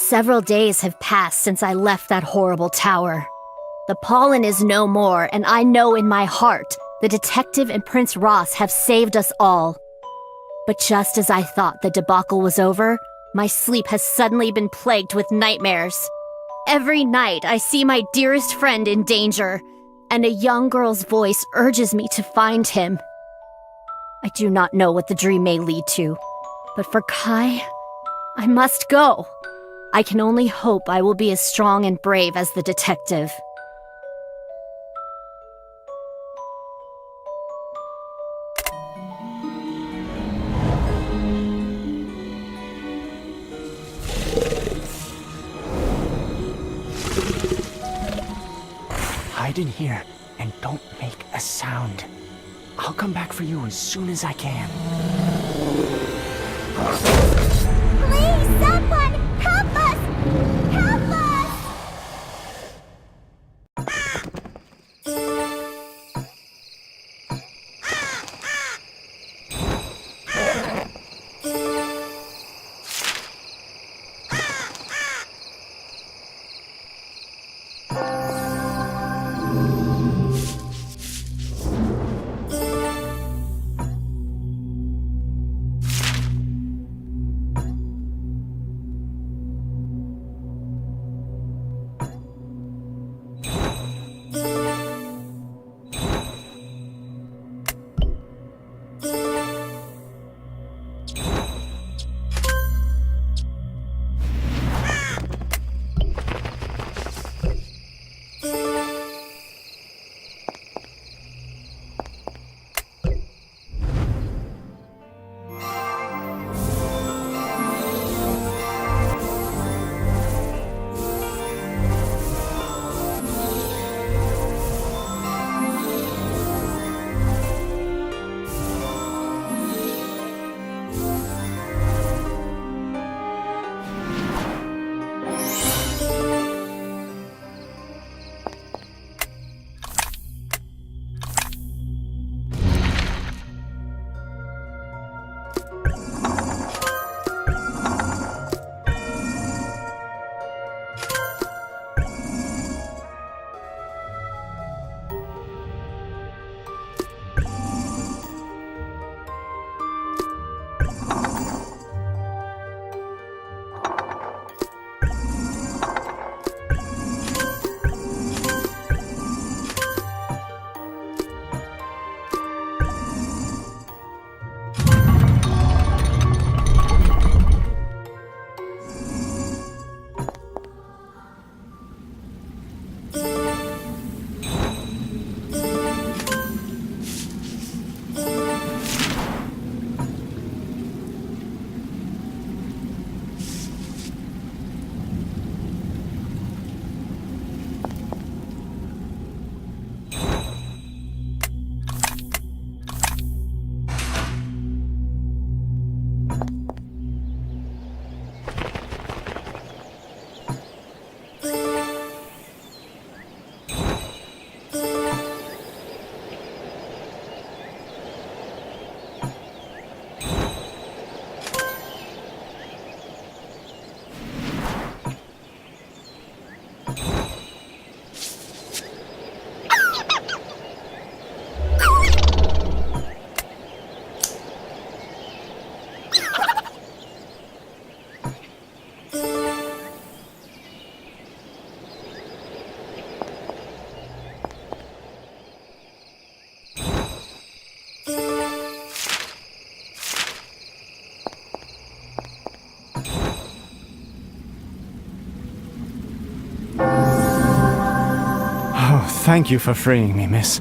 Several days have passed since I left that horrible tower. The pollen is no more, and I know in my heart the detective and Prince Ross have saved us all. But just as I thought the debacle was over, my sleep has suddenly been plagued with nightmares. Every night I see my dearest friend in danger, and a young girl's voice urges me to find him. I do not know what the dream may lead to, but for Kai, I must go. I can only hope I will be as strong and brave as the detective. Hide in here and don't make a sound. I'll come back for you as soon as I can. Please, someone! Help us! Help us! Thank you for freeing me, miss.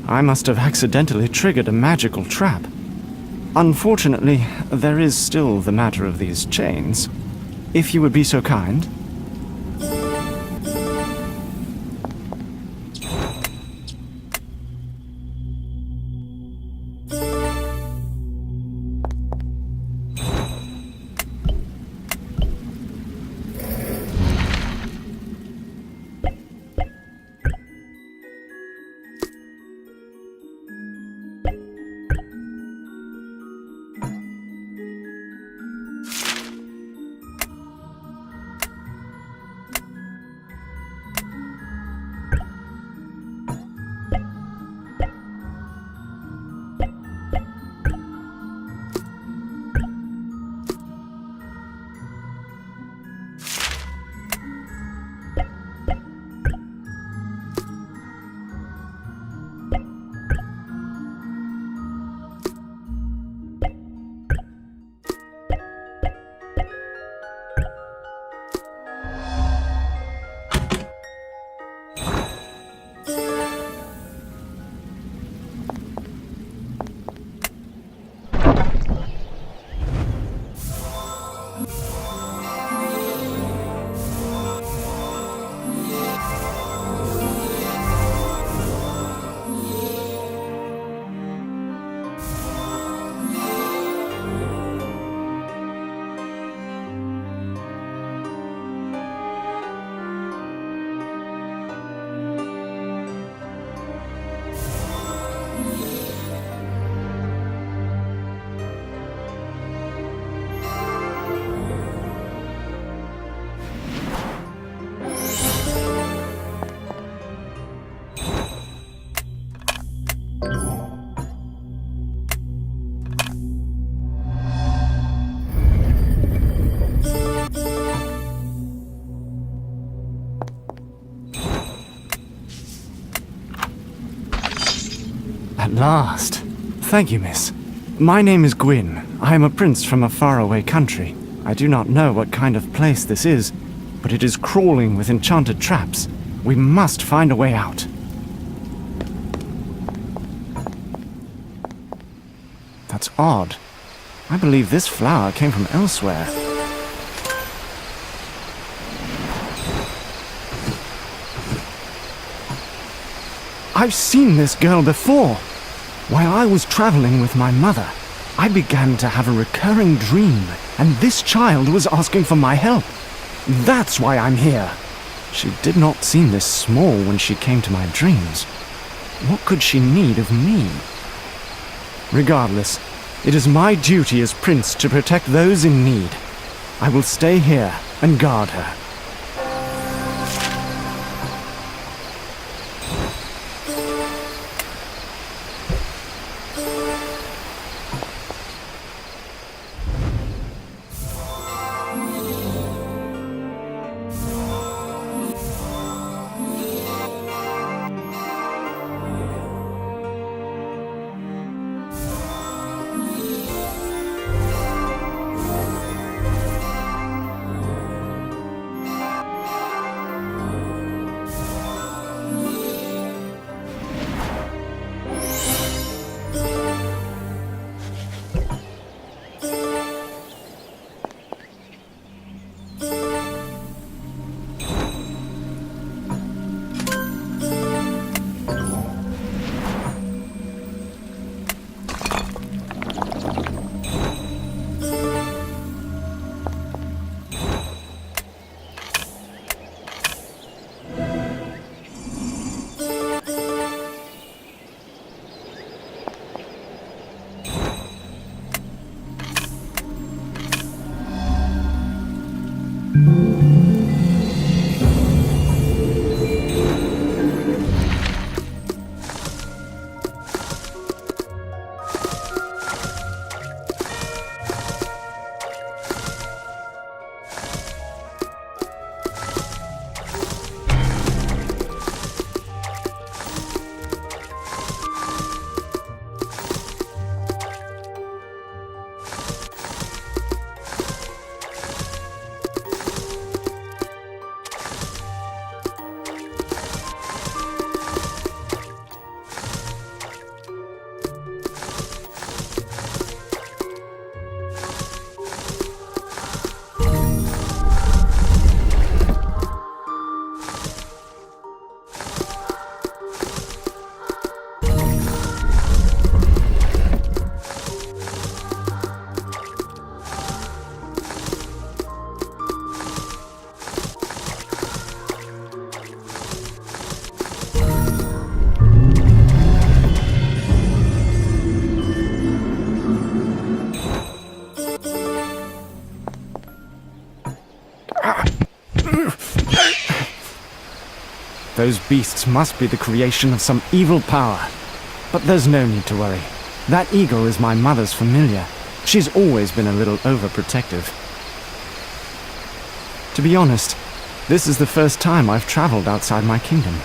I must have accidentally triggered a magical trap. Unfortunately, there is still the matter of these chains. If you would be so kind. At last. Thank you, miss. My name is Gwyn. I am a prince from a faraway country. I do not know what kind of place this is, but it is crawling with enchanted traps. We must find a way out. That's odd. I believe this flower came from elsewhere. I've seen this girl before. While I was traveling with my mother, I began to have a recurring dream, and this child was asking for my help. That's why I'm here. She did not seem this small when she came to my dreams. What could she need of me? Regardless, it is my duty as prince to protect those in need. I will stay here and guard her. Those beasts must be the creation of some evil power. But there's no need to worry. That eagle is my mother's familiar. She's always been a little overprotective. To be honest, this is the first time I've traveled outside my kingdom.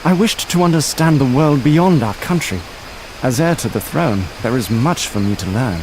I wished to understand the world beyond our country. As heir to the throne, there is much for me to learn.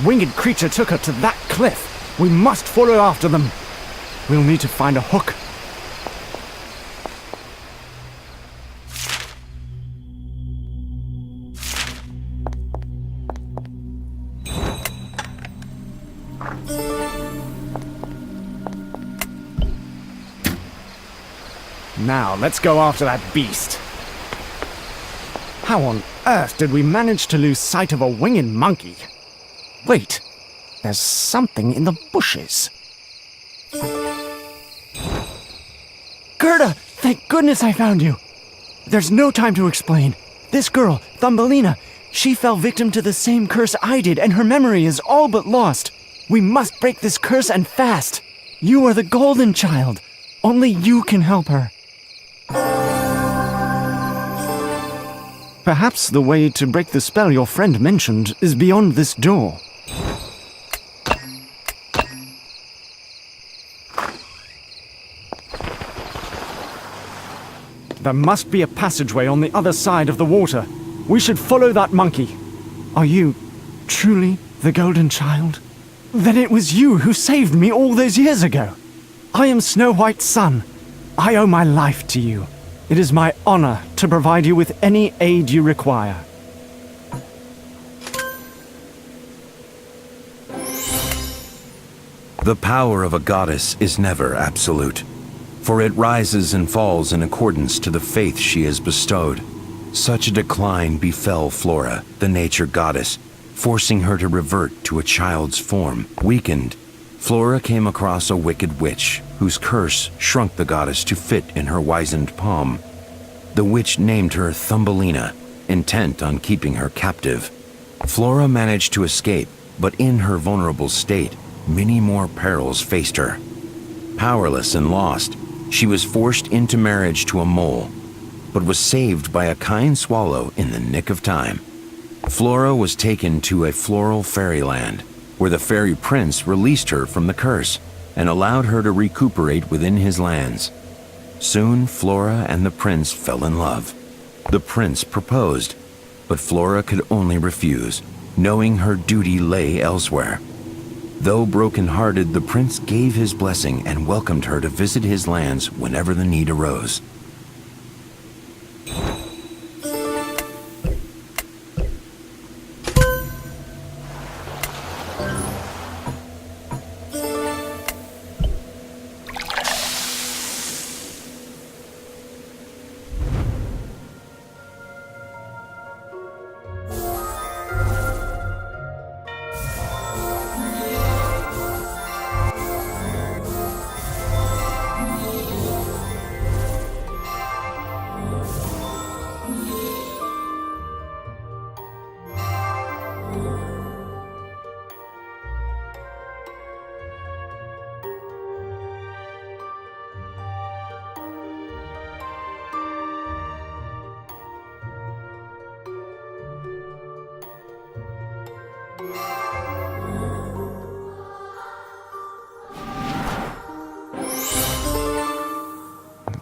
winged creature took her to that cliff. We must follow after them. We'll need to find a hook. Now, let's go after that beast. How on earth did we manage to lose sight of a winged monkey? Wait, there's something in the bushes. Gerda, thank goodness I found you. There's no time to explain. This girl, Thumbelina, she fell victim to the same curse I did, and her memory is all but lost. We must break this curse, and fast. You are the golden child. Only you can help her. Perhaps the way to break the spell your friend mentioned is beyond this door. There must be a passageway on the other side of the water. We should follow that monkey. Are you truly the golden child? Then it was you who saved me all those years ago. I am Snow White's son. I owe my life to you. It is my honor to provide you with any aid you require. The power of a goddess is never absolute, for it rises and falls in accordance to the faith she has bestowed. Such a decline befell Flora, the nature goddess, forcing her to revert to a child's form. Weakened, Flora came across a wicked witch, whose curse shrunk the goddess to fit in her wizened palm. The witch named her Thumbelina, intent on keeping her captive. Flora managed to escape, but in her vulnerable state, many more perils faced her. Powerless and lost, she was forced into marriage to a mole, but was saved by a kind swallow in the nick of time. Flora was taken to a floral fairyland, where the fairy prince released her from the curse and allowed her to recuperate within his lands. Soon, Flora and the prince fell in love. The prince proposed, but Flora could only refuse, knowing her duty lay elsewhere. Though broken-hearted, the prince gave his blessing and welcomed her to visit his lands whenever the need arose.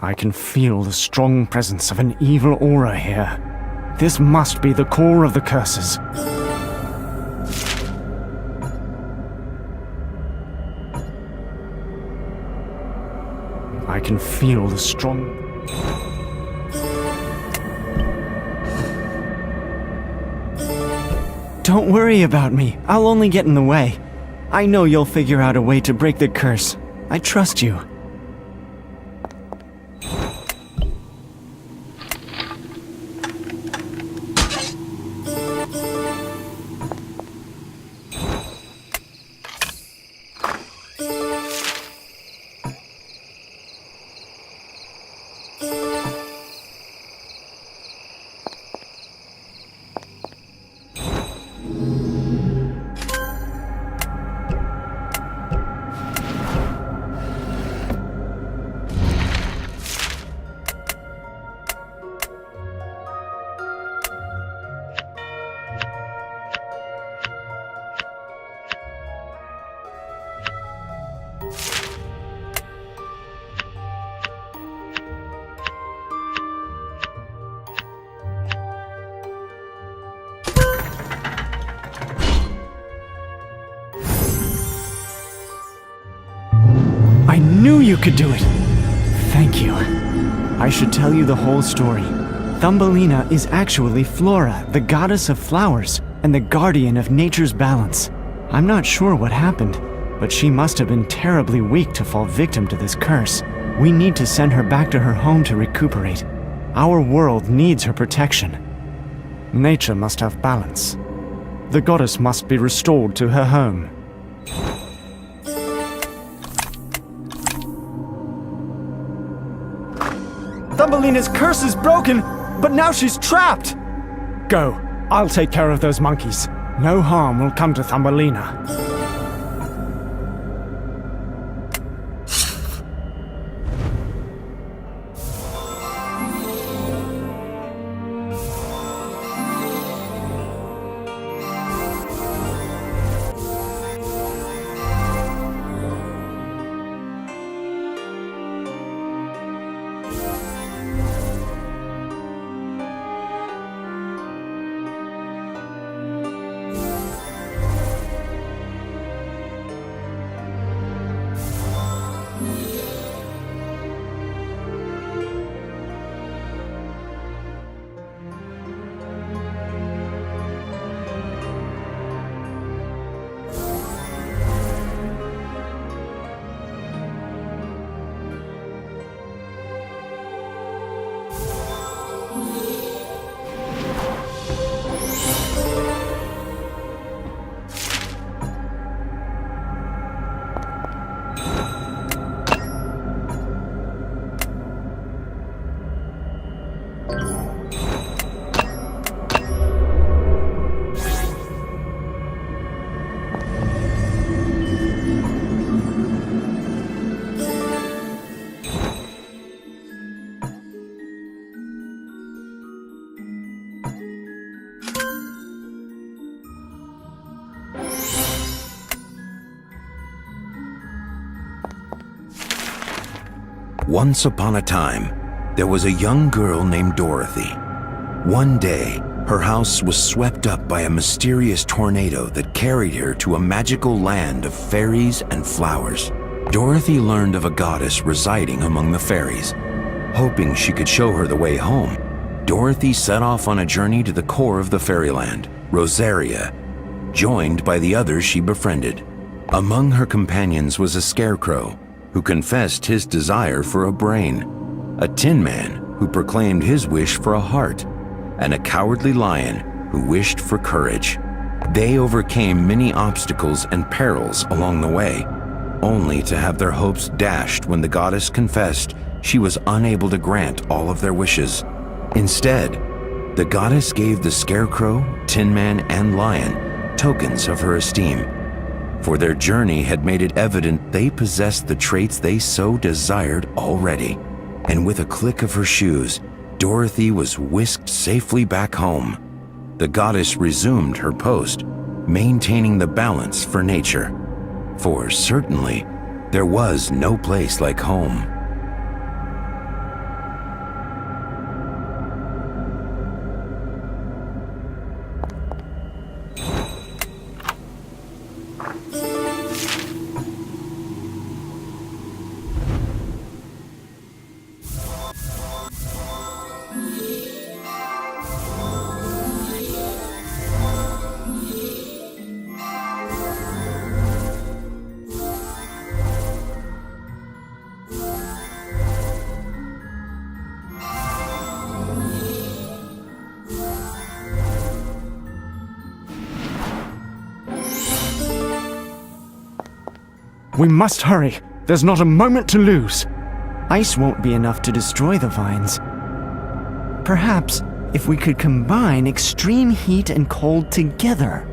I can feel the strong presence of an evil aura here. This must be the core of the curses. I can feel the strong... Don't worry about me. I'll only get in the way. I know you'll figure out a way to break the curse. I trust you. I knew you could do it! Thank you. I should tell you the whole story. Thumbelina is actually Flora, the goddess of flowers, and the guardian of nature's balance. I'm not sure what happened, but she must have been terribly weak to fall victim to this curse. We need to send her back to her home to recuperate. Our world needs her protection. Nature must have balance. The goddess must be restored to her home. Thumbelina's curse is broken, but now she's trapped! Go. I'll take care of those monkeys. No harm will come to Thumbelina. Once upon a time, there was a young girl named Dorothy. One day, her house was swept up by a mysterious tornado that carried her to a magical land of fairies and flowers. Dorothy learned of a goddess residing among the fairies. Hoping she could show her the way home, Dorothy set off on a journey to the core of the fairyland, Rosaria, joined by the others she befriended. Among her companions was a scarecrow, who confessed his desire for a brain, a tin man who proclaimed his wish for a heart, and a cowardly lion who wished for courage. They overcame many obstacles and perils along the way, only to have their hopes dashed when the goddess confessed she was unable to grant all of their wishes. Instead, the goddess gave the scarecrow, tin man, and lion tokens of her esteem, for their journey had made it evident they possessed the traits they so desired already. And with a click of her shoes, Dorothy was whisked safely back home. The goddess resumed her post, maintaining the balance for nature. For certainly, there was no place like home. We must hurry. There's not a moment to lose. Ice won't be enough to destroy the vines. Perhaps if we could combine extreme heat and cold together.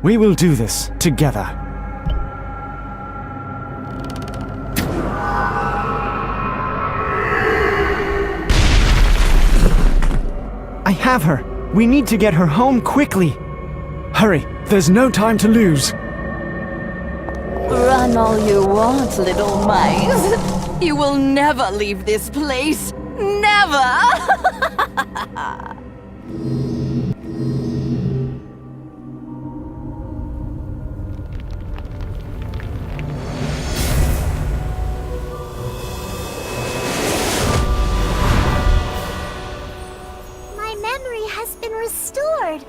We will do this together. I have her. We need to get her home quickly. Hurry, there's no time to lose. Run all you want, little mice. You will never leave this place. Never! My memory has been restored,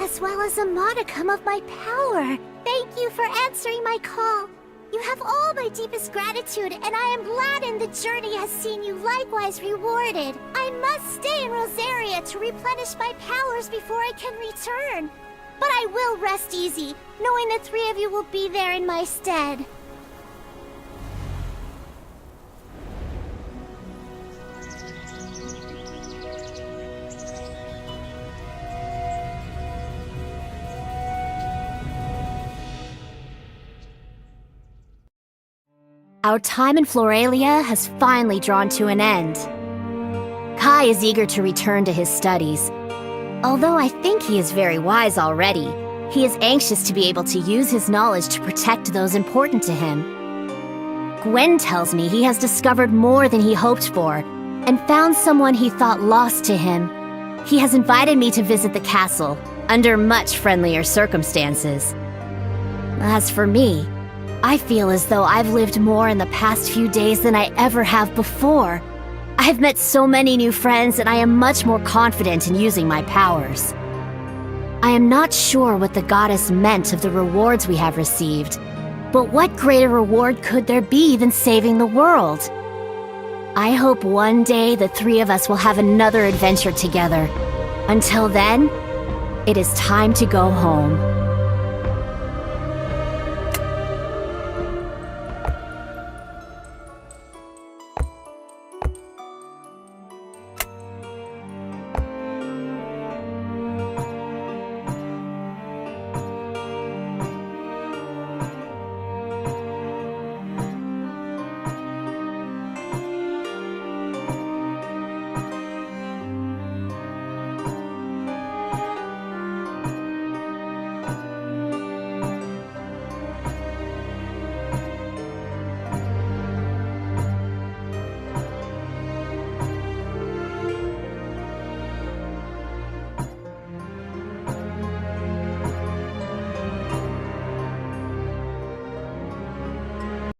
as well as a modicum of my power. Thank you for answering my call. You have all my deepest gratitude, and I am gladdened the journey has seen you likewise rewarded. I must stay in Rosaria to replenish my powers before I can return. But I will rest easy, knowing the three of you will be there in my stead. Our time in Floralia has finally drawn to an end. Kai is eager to return to his studies. Although I think he is very wise already, he is anxious to be able to use his knowledge to protect those important to him. Gwen tells me he has discovered more than he hoped for, and found someone he thought lost to him. He has invited me to visit the castle, under much friendlier circumstances. As for me, I feel as though I've lived more in the past few days than I ever have before. I've met so many new friends, and I am much more confident in using my powers. I am not sure what the goddess meant of the rewards we have received, but what greater reward could there be than saving the world? I hope one day the three of us will have another adventure together. Until then, it is time to go home.